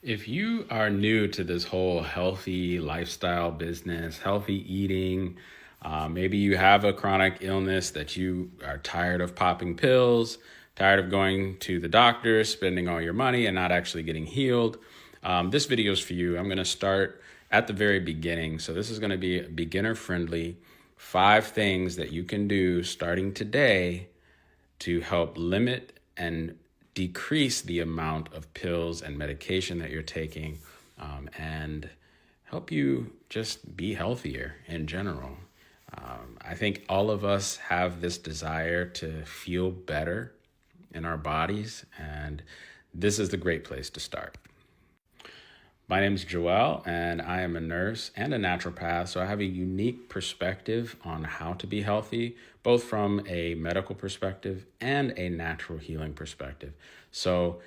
If you are new to this whole healthy lifestyle business, healthy eating, maybe you have a chronic illness that you are tired of popping pills, tired of going to the doctor, spending all your money and not actually getting healed, this video is for you. I'm going to start at the very beginning. So this is going to be beginner friendly, 5 things that you can do starting today to help limit and decrease the amount of pills and medication that you're taking, and help you just be healthier in general. I think all of us have this desire to feel better in our bodies, and this is the great place to start. My name is Joel, and I am a nurse and a naturopath, so I have a unique perspective on how to be healthy, both from a medical perspective and a natural healing perspective. So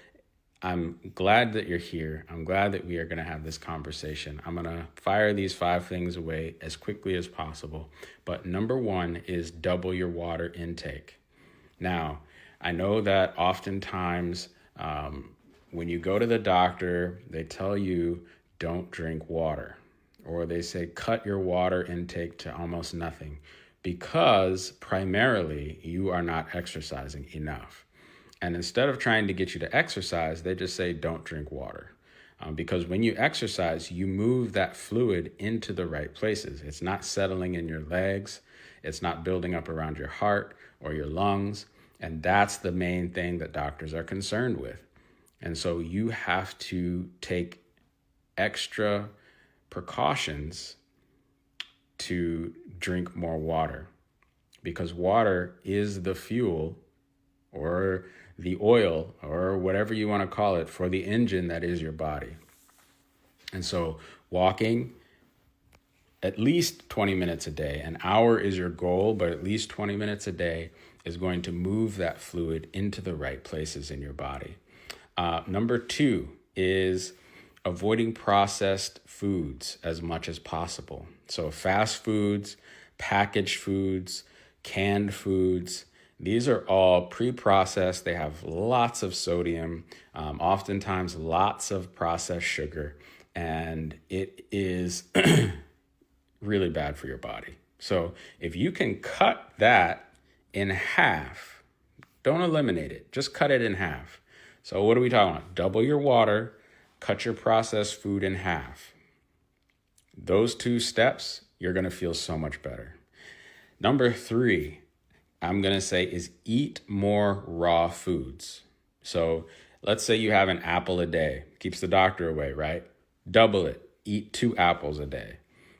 I'm glad that you're here. I'm glad that we are going to have this conversation. I'm going to fire these 5 things away as quickly as possible. But number 1 is double your water intake. Now, I know that oftentimes, when you go to the doctor, they tell you don't drink water, or they say cut your water intake to almost nothing because primarily you are not exercising enough. And instead of trying to get you to exercise, they just say don't drink water. Because when you exercise, you move that fluid into the right places. It's not settling in your legs. It's not building up around your heart or your lungs. And that's the main thing that doctors are concerned with. And so you have to take extra precautions to drink more water, because water is the fuel or the oil or whatever you want to call it for the engine that is your body. And so walking at least 20 minutes a day, an hour is your goal, but at least 20 minutes a day is going to move that fluid into the right places in your body. Number 2 is avoiding processed foods as much as possible. So fast foods, packaged foods, canned foods, these are all pre-processed. They have lots of sodium, oftentimes lots of processed sugar, and it is really bad for your body. So if you can cut that in half, don't eliminate it, just cut it in half. So what are we talking about? Double your water, cut your processed food in half. Those 2 steps, you're going to feel so much better. Number 3, I'm going to say, is eat more raw foods. So let's say you have an apple a day. Keeps the doctor away, right? Double it. Eat 2 apples a day.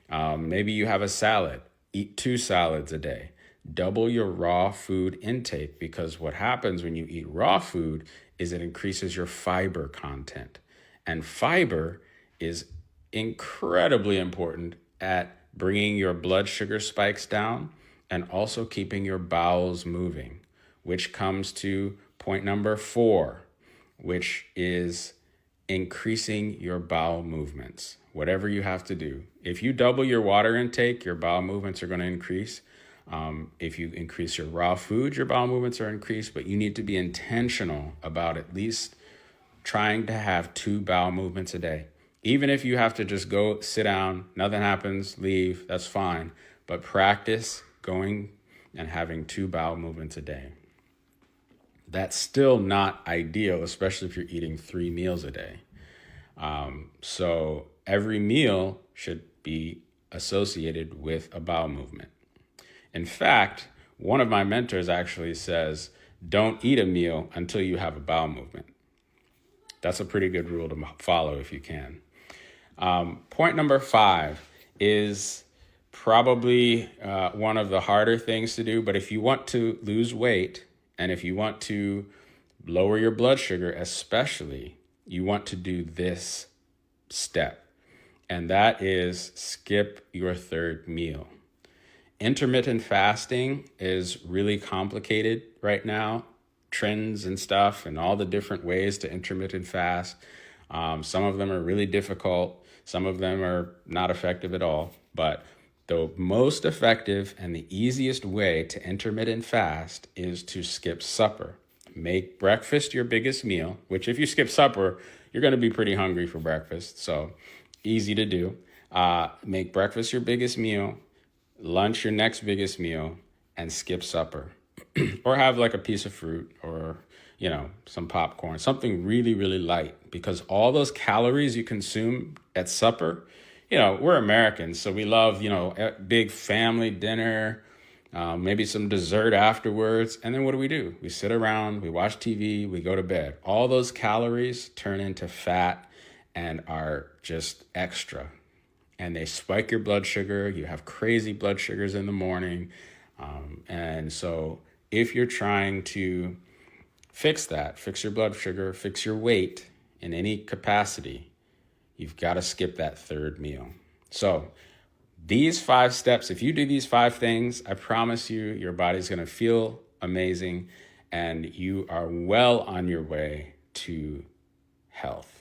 Maybe you have a salad. Eat 2 salads a day. Double your raw food intake, because what happens when you eat raw food is it increases your fiber content. And fiber is incredibly important at bringing your blood sugar spikes down and also keeping your bowels moving, which comes to point number 4, which is increasing your bowel movements. Whatever you have to do. If you double your water intake, your bowel movements are going to increase. If you increase your raw food, your bowel movements are increased, but you need to be intentional about at least trying to have 2 bowel movements a day. Even if you have to just go sit down, nothing happens, leave, that's fine. But practice going and having 2 bowel movements a day. That's still not ideal, especially if you're eating 3 meals a day. So every meal should be associated with a bowel movement. In fact, one of my mentors actually says, don't eat a meal until you have a bowel movement. That's a pretty good rule to follow if you can. Point number 5 is probably one of the harder things to do, but if you want to lose weight and if you want to lower your blood sugar especially, you want to do this step, and that is skip your 3rd meal. Intermittent fasting is really complicated right now, trends and stuff and all the different ways to intermittent fast. Some of them are really difficult. Some of them are not effective at all. But the most effective and the easiest way to intermittent fast is to skip supper. Make breakfast your biggest meal, which if you skip supper, you're going to be pretty hungry for breakfast. So easy to do. Make breakfast your biggest meal, lunch your next biggest meal, and skip supper. Or have like a piece of fruit or, some popcorn, something really, really light, because all those calories you consume at supper, we're Americans, so we love, a big family dinner, maybe some dessert afterwards. And then what do? We sit around, we watch TV, we go to bed. All those calories turn into fat and are just extra. And they spike your blood sugar. You have crazy blood sugars in the morning. And so if you're trying to fix that, fix your blood sugar, fix your weight in any capacity, you've got to skip that third meal. So these 5 steps, if you do these 5 things, I promise you, your body's going to feel amazing and you are well on your way to health.